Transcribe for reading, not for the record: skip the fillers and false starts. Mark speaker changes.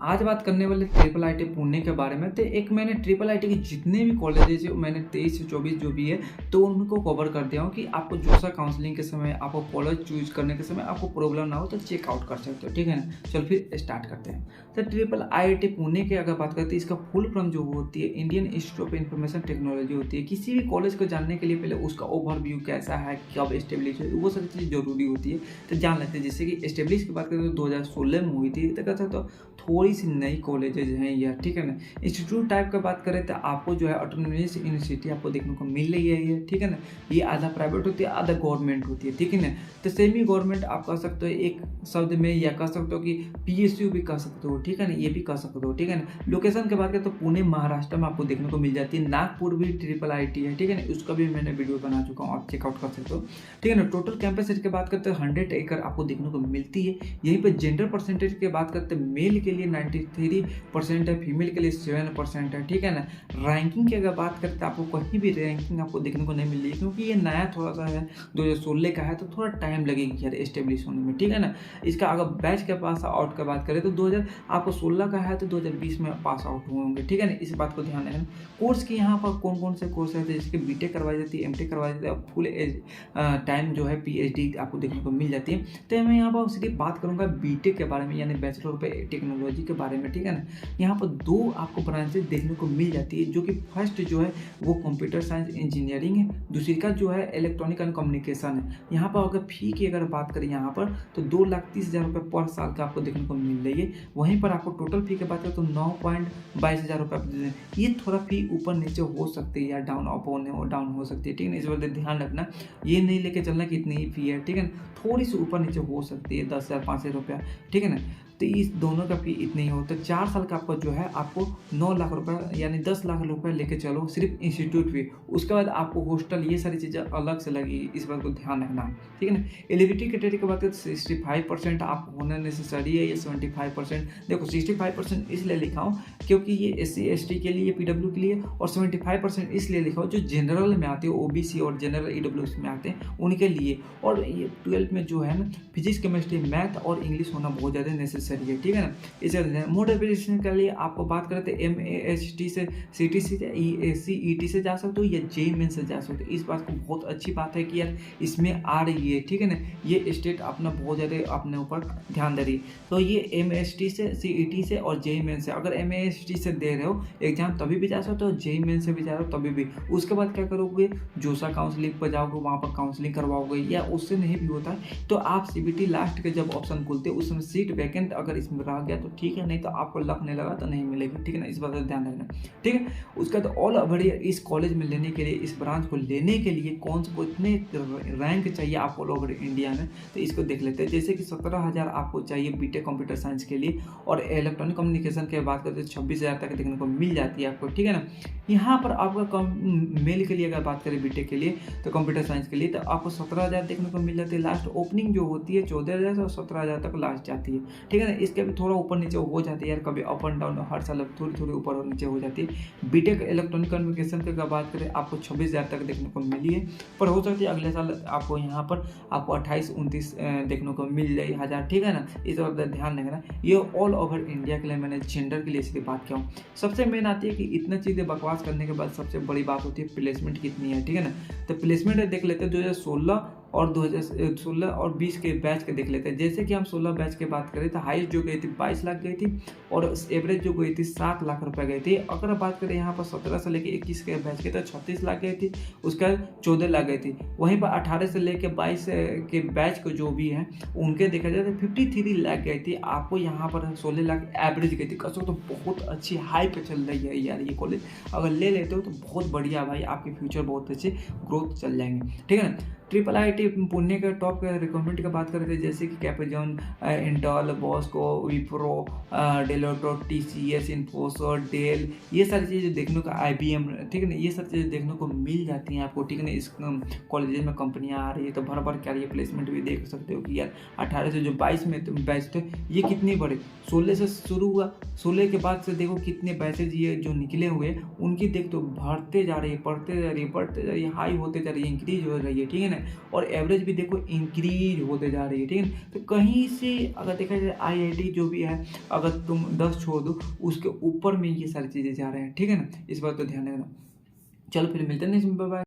Speaker 1: आज बात करने वाले ट्रिपल आईटी पुणे के बारे में। तो एक मैंने ट्रिपल आईटी के जितने भी कॉलेजेस है मैंने 23 से 24 जो भी है तो उनको कवर कर दिया हूँ कि आपको जो सा काउंसलिंग के समय आपको कॉलेज चूज करने के समय आपको प्रॉब्लम ना हो तो चेकआउट कर सकते हो। ठीक है ना, चलो फिर स्टार्ट करते हैं। तो ट्रिपल आईटी पुणे की अगर बात करते हैं, इसका फुल फॉर्म जो होती है Indian institute of information technology होती है। किसी भी कॉलेज को जानने के लिए पहले उसका ओवरव्यू कैसा है, कब एस्टेब्लिश है, वो सारी चीज़ जरूरी होती है। तो जान लेते हैं। जैसे कि एस्टेब्लिश की बात करें तो 2016 में हुई थी। तो कहते तो थोड़ी सी नई कॉलेजेज हैं यह। ठीक है ना, इंस्टीट्यूट टाइप का बात करें तो आपको जो है ऑटोनोमस यूनिवर्सिटी आपको देखने को मिल रही है ये। ठीक है ना, ये आधा प्राइवेट होती है आधा गवर्नमेंट होती है। ठीक है ना, तो सेमी गवर्नमेंट आप कह सकते हो एक शब्द में, या कह सकते हो कि पीएसयू भी कह सकते हो। ठीक है ना, ये भी कह सकते हो। ठीक है ना, लोकेशन की बात करें तो पुणे महाराष्ट्र में आपको देखने को मिल जाती है। नागपुर भी ट्रिपल आईटी है। ठीक है ना, उसका भी मैंने वीडियो बना चुका हूँ, आप चेकआउट कर सकते हो। ठीक है ना, टोटल कैंपस की बात करते हैं 100 एकड़ आपको देखने को मिलती है। यहीं पर जेंडर परसेंटेज की बात करते हैं, मेल के लिए 93% है, फीमेल के लिए 7% है। ठीक है ना, रैंकिंग की अगर बात करते हैं आपको कहीं भी रैंकिंग आपको देखने को नहीं मिल रही है, क्योंकि ये नया थोड़ा सा है, 2016 का है, तो थोड़ा टाइम लगेगी यार एस्टेब्लिश होने में। ठीक है ना, इसका अगर बैच के पास आउट का बात करें तो 2000 आपको 16 का है तो 2020 में पास आउट हुए होंगे। ठीक है ना, इस बात को ध्यान रखना। कोर्स की यहाँ पर कौन कौन से कोर्स रहते हैं, जैसे कि बीटेक करवाई जाती है, एमटेक करवाई जाती है, और फुल एज टाइम जो है पीएचडी आपको देखने को मिल जाती है। तो मैं यहाँ पर सिर्फ बात करूँगा बीटेक के बारे में, यानी बैचलर ऑफ टेक्नोलॉजी के बारे में। ठीक है ना, यहाँ पर दो आपको ब्रांचेज देखने को मिल जाती है, जो कि फर्स्ट जो है वो कंप्यूटर साइंस इंजीनियरिंग है, दूसरी का जो है इलेक्ट्रॉनिक एंड कम्युनिकेशन है। यहाँ पर अगर फी की अगर बात करें यहाँ पर तो 2,30,000 रुपये पर साल का आपको देखने को मिल रही है। वहीं पर आपको टोटल फी की बात करें तो 9,22,000 रुपये। ये थोड़ा फी ऊपर नीचे हो सकती है या डाउन डाउन हो सकती है। ठीक है ना, इस वजह से ध्यान रखना, ये नहीं लेके चलना कि इतनी ही फी है। ठीक है ना, थोड़ी सी ऊपर नीचे हो सकती है, 10,000 5,000 रुपया। ठीक है ना, तो इस दोनों का फी इतनी ही हो तो 4 साल का आपको जो है आपको 9 लाख रुपए यानी 10 लाख रुपए लेके चलो सिर्फ इंस्टीट्यूट फी। उसके बाद आपको हॉस्टल ये सारी चीज़ें अलग से लगी, इस बात को ध्यान रखना। ठीक है ना, एलिजिबिलिटी क्राइटेरिया की बात करें तो 65% आपको होना नेसेसरी है, या 75%। देखो 65% इसलिए लिखा हूँ क्योंकि ये SC ST के लिए, PW के लिए, और 75% इसलिए लिखा हो जो जनरल में आते हैं, OBC और जनरल EWS में आते हैं उनके लिए। और ये 12th में जो है ना फिजिक्स केमिस्ट्री मैथ और इंग्लिश होना बहुत ज़्यादा नेसेसरी है। ठीक है ना, इसे मोड एप्लीकेशन के लिए आपको बात करें तो MAST से CTC से CET से जा सकते हो, या JEE मेन से जा सकते हो। इस बात को बहुत अच्छी बात है कि यार इसमें आ रही है। ठीक है ना, ये स्टेट अपना बहुत ज़्यादा अपने ऊपर ध्यान दे रही है। तो ये MAST से, CET से और JEE मेन से, अगर MAST से दे रहे हो एग्जाम तभी भी जा सकते हो, JEE मेन से भी जा रहे हो तभी भी। उसके बाद क्या करोगे, जोसा काउंसलिंग पर जाओगे, वहाँ पर काउंसलिंग करवाओगे, या उससे नहीं भी होता है तो आप CBT लास्ट के जब ऑप्शन खुलते हैं उस समय सीट वैकेंट अगर इसमें रह गया तो ठीक है, नहीं तो आपको लक नहीं लगा तो नहीं मिलेगी। ठीक है ना, इस बात का ध्यान रखना। ठीक है, उसका तो ऑल ओवर इस कॉलेज में लेने के लिए, इस ब्रांच को लेने के लिए कौन से कितने रैंक चाहिए आपको ऑल ओवर इंडिया में, तो इसको देख लेते हैं। जैसे कि 17,000 आपको चाहिए बीटेक कंप्यूटर साइंस के लिए, और इलेक्ट्रॉनिक कम्युनिकेशन की बात करते हैं 26,000 तक देखने को मिल जाती है आपको। ठीक है ना, यहाँ पर आपका मेल के लिए अगर बात करें बीटेक के लिए तो कंप्यूटर साइंस के लिए तो आपको 17,000 देखने को मिल जाती है। लास्ट ओपनिंग जो होती है 14,000 से 17,000 तक लास्ट जाती है। ठीक है ना, इसके भी थोड़ा ऊपर नीचे हो जाती है यार, कभी अप एंड डाउन, हर साल थोड़ी ऊपर और नीचे हो जाती है। बीटेक इलेक्ट्रॉनिक कम्युनिकेशन की बात करें आपको 26,000 तक देखने को मिली है, पर हो सकती है अगले साल आपको यहाँ पर आपको 28-29 देखने को मिल जाए हज़ार। ठीक है ना, इस बात का ध्यान रखना। ये ऑल ओवर इंडिया के लिए मैंने जेंडर के लिए इसकी बात किया हूँ। सबसे मेन आती है कि इतना चीज़ें बकवास करने के बाद सबसे बड़ी बात होती है प्लेसमेंट कितनी है। ठीक है ना, तो प्लेसमेंट देख लेते हैं 2016 और 2016 और 20 के बैच के देख लेते हैं। जैसे कि हम 16 बैच की बात करें तो हाईएस्ट जो गई थी 22 लाख गई थी, और एवरेज जो गई थी 7 लाख रुपए गई थी। अगर बात करें यहाँ पर 17 से लेकर 21 के बैच के तो 36 लाख गई थी, उसका 14 लाख गई थी। वहीं पर 18 से लेकर 22 के बैच को जो भी है उनके देखा जाए तो 53 लाख गई थी। आपको यहाँ पर 16 लाख एवरेज गई थी। कसो तो बहुत अच्छी हाई पे चल रही है यार ये कॉलेज, अगर ले लेते हो तो बहुत बढ़िया भाई, आपके फ्यूचर बहुत अच्छे ग्रोथ चल जाएंगे। ठीक है ना, ट्रिपल आईटी पुणे के टॉप रिक्वायरमेंट की बात करें थे, जैसे कि कैपेजॉन, इंटेल, बॉस्को, Wipro, Deloitte, TCS, Infosys, Dell, ये सारी चीज़ें देखने को, IBM, ठीक है ना, ये सारी चीज़ें देखने को मिल जाती हैं आपको। ठीक है ना, इस कॉलेज में कंपनियां आ रही है तो भर भर क्या, ये प्लेसमेंट भी देख सकते हो कि यार 18 से जो 22 में बैच थे ये कितने बड़े, 16 से शुरू हुआ, 16 के बाद से देखो कितने बैचेज ये जो निकले हुए उनकी देख तो बढ़ते जा रही है, बढ़ते जा रही है, हाई होते जा रही है, इंक्रीज हो रही है। ठीक है ना, ना, और एवरेज भी देखो इंक्रीज होते जा रही है, ठीक है ना। तो कहीं से अगर देखा जाए IIT जो भी है, अगर तुम 10 छोड़ दो उसके ऊपर में ये सारी चीज़ें जा रहे हैं, ठीक है ना। इस बात को ध्यान रखना। चलो फिर मिलते हैं नेक्स्ट में, बाय बाय।